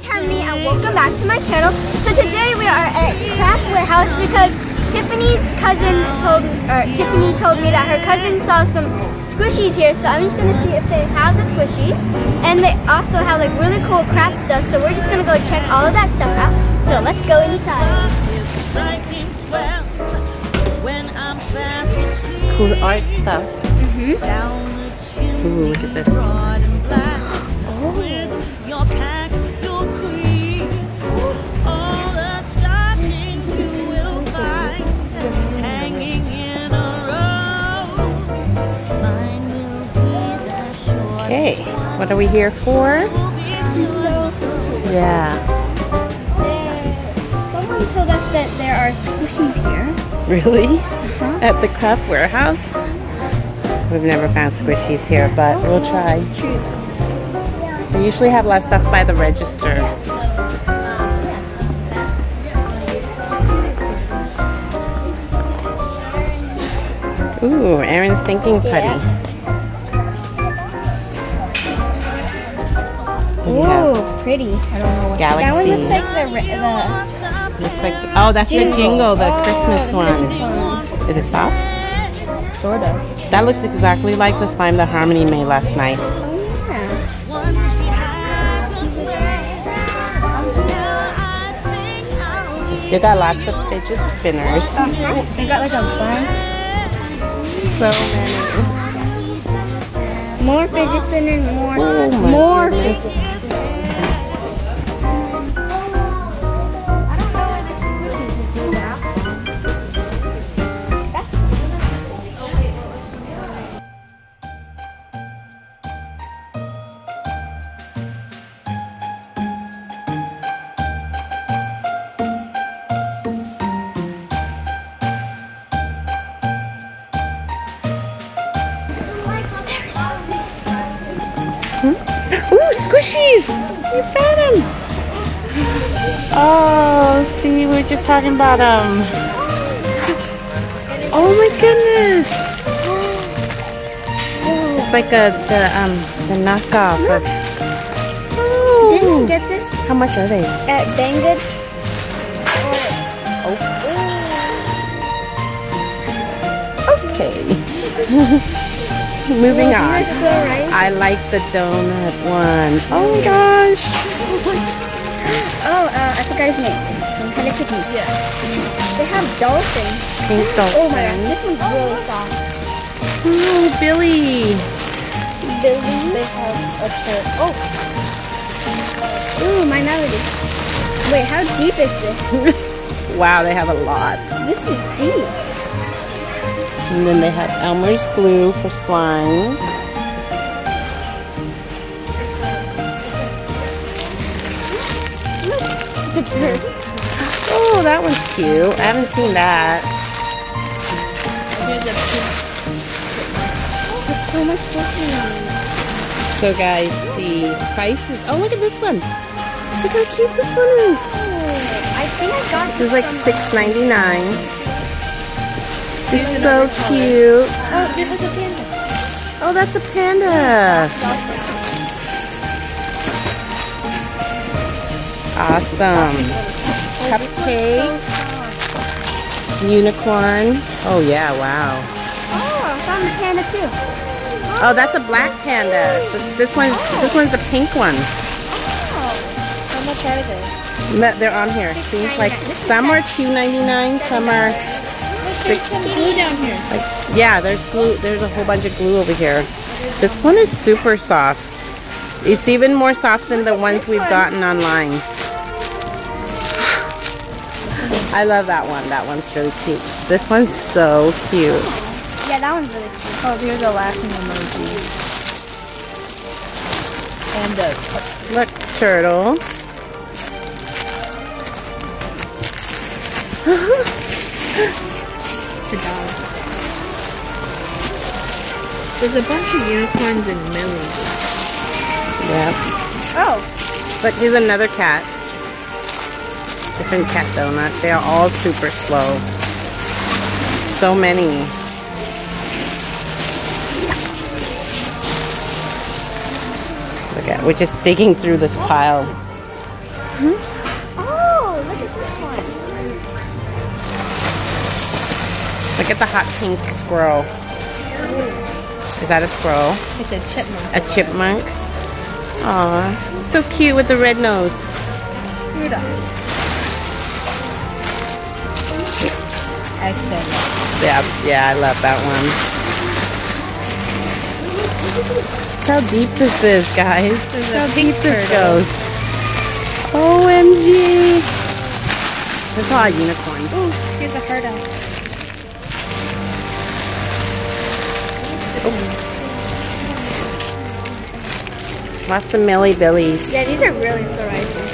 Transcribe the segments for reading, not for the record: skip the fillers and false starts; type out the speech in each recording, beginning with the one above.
Tiffany and welcome back to my channel. So today we are at Craft Warehouse because Tiffany told me that her cousin saw some squishies here, so I'm just gonna see if they have the squishies. And they also have like really cool craft stuff, so we're just gonna go check all of that stuff out. So let's go inside. Cool art stuff. Ooh, look at this. Okay, what are we here for? Yeah. Someone told us that there are squishies here. Really? At the Craft Warehouse? We've never found squishies here, but we'll try. We usually have less stuff by the register. Ooh, Aaron's thinking putty. Ooh, pretty. I don't know what Galaxy. that one looks like Looks like, oh, that's the jingle, the Christmas one. Is it soft? Sort of. That looks exactly like the slime that Harmony made last night. Oh, yeah. We still got lots of fidget spinners. They got like a bunch. So many. More fidget spinners, more. Oh my more goodness. fidget spinners. Ooh, squishies! You found them! Oh, see, we were just talking about them. Oh my goodness! It's like the knockoff of. Oh. Didn't you get this How much are they? at Banggood? Okay. Moving on. So right. I like the donut one. Oh my gosh. Oh, I forgot his name. From Hello Kitty. Yeah. They have dolphins. Pink dolphin. Oh my gosh, this one's really soft. Ooh, Billy. Billy. They have a turtle. Oh. Ooh, my melody. Wait, how deep is this? Wow, they have a lot. This is deep. And then they have Elmer's glue for slime. It's a bird. Oh, that one's cute. I haven't seen that. There's so much different. So guys, the prices. Oh, look at this one. Look how cute this one is. Oh, I think I got This is like $6.99. It's so cute. Oh, this is a panda. Oh, that's a panda. Awesome. Cupcake. Unicorn. Oh yeah, wow. Oh, I found the panda too. Oh, that's a black panda. This one's the pink one. Oh, how much are they? They're on here. Seems like some are $2.99, some are Glue down here. like, yeah, there's glue. There's a whole bunch of glue over here. This one is super soft. It's even more soft than the ones we've gotten online. I love that one. That one's really cute. This one's so cute. Yeah, that one's really cute. Oh, here's a laughing emoji. And Look, turtle. there's a bunch of unicorns and millies. Yeah. Oh. But here's another cat. Different cat donut. They are all super slow. So many. Look at, we're just digging through this pile. Oh, look at this one. Look at the hot pink squirrel. Is that a squirrel? It's a chipmunk. A chipmunk? Aw, so cute with the red nose. I said Yeah, I love that one. Look how deep this is, guys. Look how deep this goes. OMG! There's a lot of unicorns. Oh, here's a heart out. Lots of Millie Billies. Yeah, these are really surprising.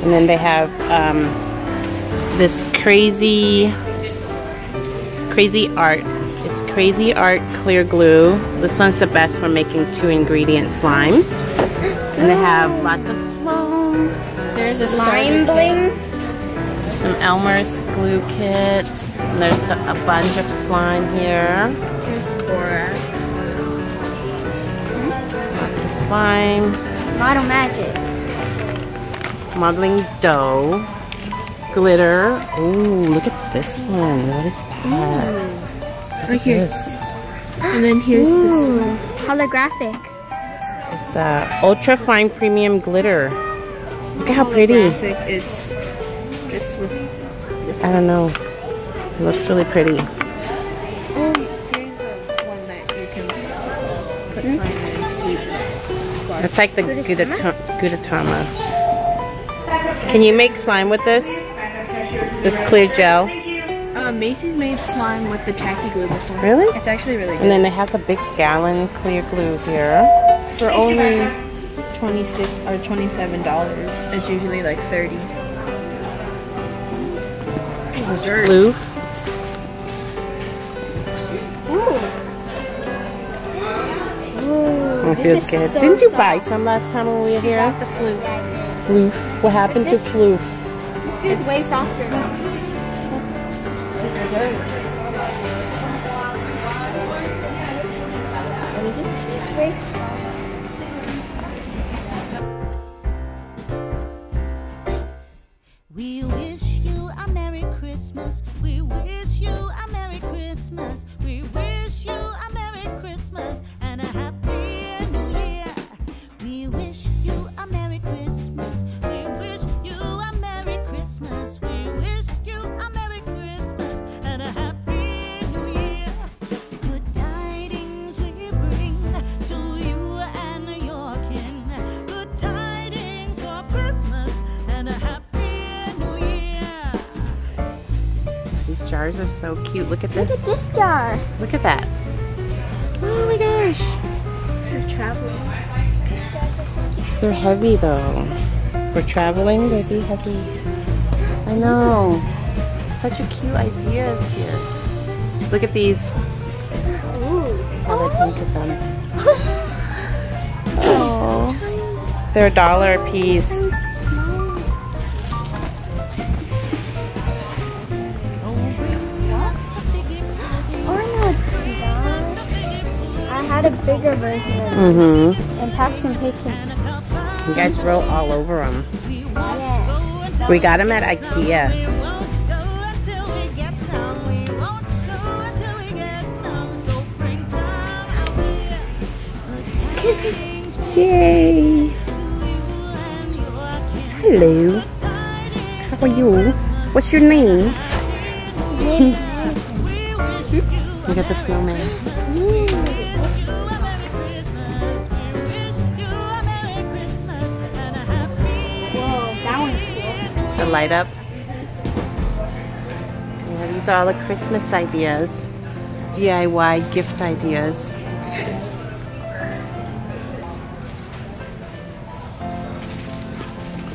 And then they have this crazy art. It's crazy art clear glue. This one's the best for making 2-ingredient slime. And they have lots of foam. There's a Slime bling. Some Elmer's glue kits. And there's a bunch of slime here. Here's borax. Lots of slime. Model magic. Modeling dough. Glitter. Ooh, look at this one. What is that? Right here. This. And then here's this one. Holographic. It's ultra fine premium glitter. Look at how pretty. Holographic, it's just with... I don't know. It looks really pretty. Oh, here's one that you can put slime in and squeeze it. It's like the Gudetama. Can you make slime with this? This clear gel? Macy's made slime with the tacky glue before. Really? It's actually really good. And then they have the big gallon clear glue here. For only $26 or $27. It's usually like $30. There's glue. Ooh, It feels good. so Didn't you soft. buy some last time when we were here? The flute. Floof. What happened to Floof? This feels way softer. What is this? Way We wish you a Merry Christmas. We wish you a Merry Christmas. We wish you a Merry Christmas and a Happy New Year. We wish you a Merry Christmas. We wish you a Merry Christmas. We wish you a Merry Christmas and a Happy New Year. Good tidings we bring to you and your kin. Good tidings for Christmas and a Happy These jars are so cute. Look at Look this. at this jar. Look at that. Oh my gosh. For traveling. They're heavy though. For traveling, they'd be heavy. I know. Such a cute ideas here. Look at these. How they painted them. Oh. They're $1 a piece. So small. I had a bigger version of this. And Paxton Payton. You guys wrote all over them. Yeah. We got them at IKEA. Yay! Hello. How are you? What's your name? Look at the snowman. Whoa, that one's cool. The light up. Yeah, these are all the Christmas ideas. DIY gift ideas.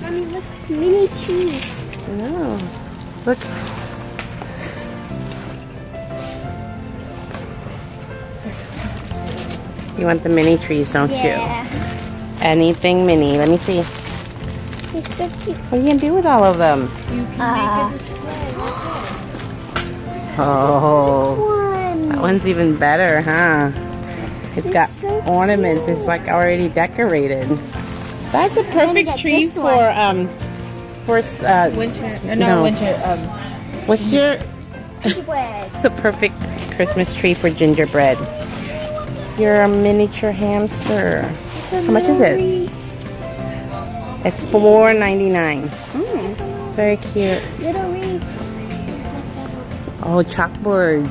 Mommy, look, it's mini cheese. Oh, look. You want the mini trees, don't you? Yeah. Anything mini. Let me see. He's so cute. What are you gonna do with all of them? Oh, One. that one's even better, huh? It's got so ornaments. cute. It's like already decorated. That's a gonna perfect get tree this for one. Winter. No. Winter. What's your? Squares. The perfect Christmas tree for gingerbread. You're a miniature hamster. How much is it? It's $4.99. It's very cute. Little wreath. Oh, chalkboards.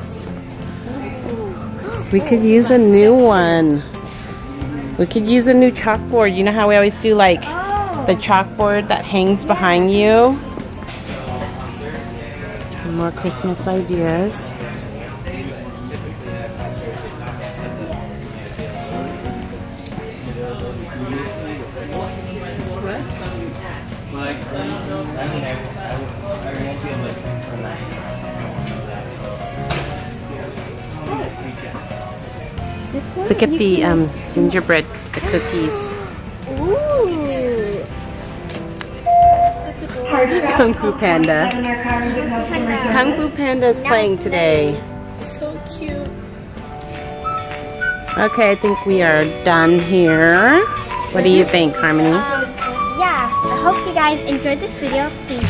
We could use a new one. We could use a new chalkboard. You know how we always do like the chalkboard that hangs behind you? Some more Christmas ideas. Look at the gingerbread, the cookies. Ooh. Kung Fu Panda. Kung Fu Panda is playing today. So cute. Okay, I think we are done here. What do you think, Harmony? Yeah, I hope you guys enjoyed this video. Please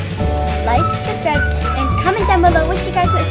like, subscribe, and comment down below what you guys would